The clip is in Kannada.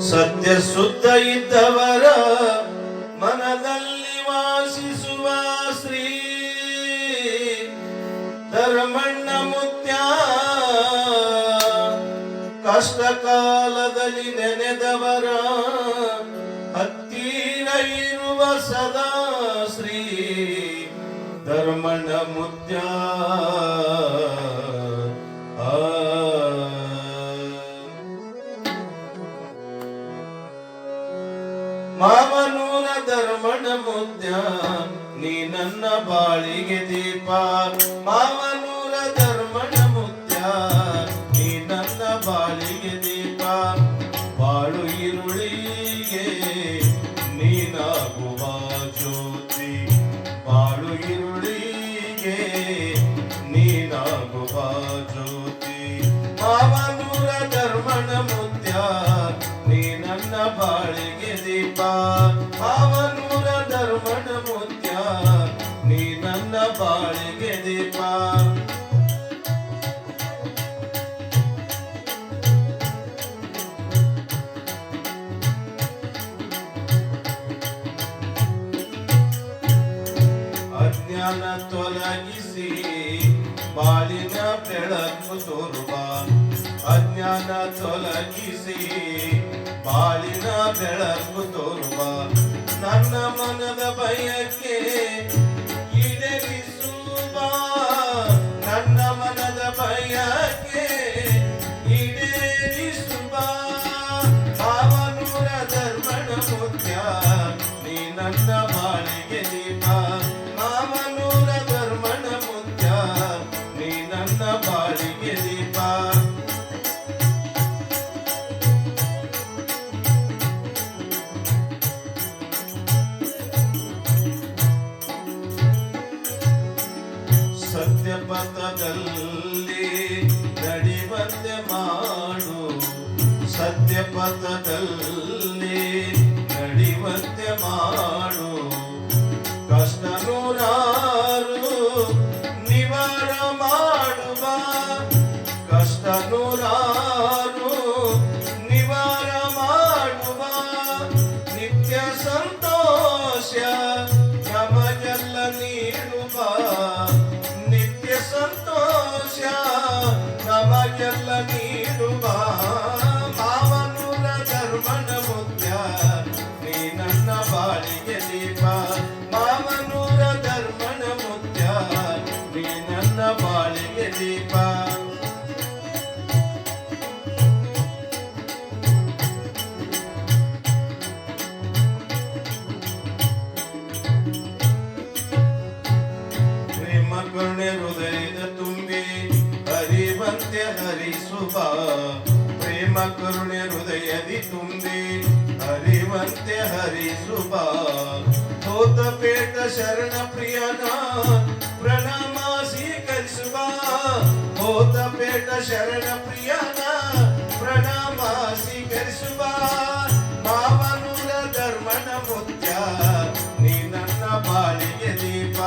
ಸತ್ಯ ಶುದ್ಧ ಇದ್ದವರ ಮನದಲ್ಲಿ ವಾಸಿಸುವ ಶ್ರೀ ಧರ್ಮಣ್ಣ ಮುತ್ಯ ಕಷ್ಟ ಕಾಲದಲ್ಲಿ ನೆನೆದವರ ಹತ್ತಿರ ಇರುವ ಸದಾ ಶ್ರೀ ಧರ್ಮಣ್ಣ ಮುತ್ಯ ಮಾವನೂರ ಧರ್ಮಣ್ಣ ಮುತ್ಯ ನೀ ನನ್ನ ಬಾಳಿಗೆ ದೀಪ. ಮಾವನೂರ ಧರ್ಮಣ್ಣ ಮುತ್ಯ ನೀ ನನ್ನ ಬಾಳಿಗೆ ದೀಪ. ಬಾಳು ಇರುಳಿಗೆ ನೀನಾಗುವ ಜ್ಯೋತಿ. ಬಾಳು ಇರುಳಿಗೆ ನೀನಾಗುವ ಜ್ಯೋತಿ. ಮಾವನೂರ ಧರ್ಮಣ್ಣ ಮುತ್ಯ ನೀ ನನ್ನ ಬಾಳಿಗೆ ದೀಪ. ಮಾವನೂರ ಧರ್ಮಣ್ಣ ಮುತ್ಯ ನೀ ನನ್ನ ಬಾಳಿಗೆ ದೀಪ. ಅಜ್ಞಾನ ತೊಲಗಿಸಿ ಬಾಳಿನ ಬೆಳಕು ತೋರುವ. ಅಜ್ಞಾನ ತೊಲಗಿಸಿ ಬಾಳಿನ ಬೆಳಕು ತೋರುವ. ನನ್ನ ಮನದ ಭಯಕ್ಕೆ ಈಡೇರಿಸುವ. ನನ್ನ ಮನದ ಭಯಕ್ಕೆ ಈಡೇರಿಸುವ. ಮಾವನೂರ ಧರ್ಮಣ್ಣ ಮುತ್ಯ ನೀ ನನ್ನ ಬಾಳಿಗೆ ದೀಪ. ಮಾವನೂರ ಧರ್ಮಣ್ಣ ಮುತ್ಯ ನೀ ನನ್ನ ಬಾಳಿಗೆ ದೀಪ. ಸತ್ಯ ಪಥದಲ್ಲಿ ನಡೆಯುವಂತೆ ಮಾಡು. ಸತ್ಯ ಪಥದಲ್ಲಿ ನಡೆಯುವಂತೆ ಮಾಡು. ಕಷ್ಟ ನೂರಾರು ನಿವಾರ ಮಾಡುವ. ಕಷ್ಟ ನೂರಾರು ನಿವಾರ ಮಾಡುವ. ನಿತ್ಯ ಸಂತೋಷ ನಮಗೆಲ್ಲ ನೀಡುವ. ನಿತ್ಯ ಸಂತೋಷ ನಮಗೆಲ್ಲ ನೀಡುವ. ಮಾವನೂರ ಧರ್ಮಣ್ಣ ಮುತ್ಯ ನೀ ನನ್ನ ಬಾಳಿಗೆ ದೀಪ. ಮಾವನೂರ ಧರ್ಮಣ್ಣ ಮುತ್ಯ ನೀ ನನ್ನ ಬಾಳಿಗೆ ದೀಪ. ಪ್ರೇಮ ಕರುಣೆ ಹೃದಯದ ತುಂಬಿ ಹರಿವಂತೆ ಹರಿಸುವ. ಪ್ರೇಮ ಕರುಣೆ ಹೃದಯದಿ ತುಂಬಿ ಹರಿವಂತೆ ಹರಿಸುವ. ಹೋತಪೇಟ ಶರಣ ಪ್ರಿಯನ ಪ್ರಣಾಮ ಸ್ವೀಕರಿಸುವ. ಹೋತಪೇಟ ಶರಣ ಪ್ರಿಯನ ಪ್ರಣಾಮ ಸ್ವೀಕರಿಸುವ. ಮಾವನೂರ ಧರ್ಮಣ್ಣ ಮುತ್ಯ ನೀ ನನ್ನ ಬಾಳಿಗೆ ದೀಪ.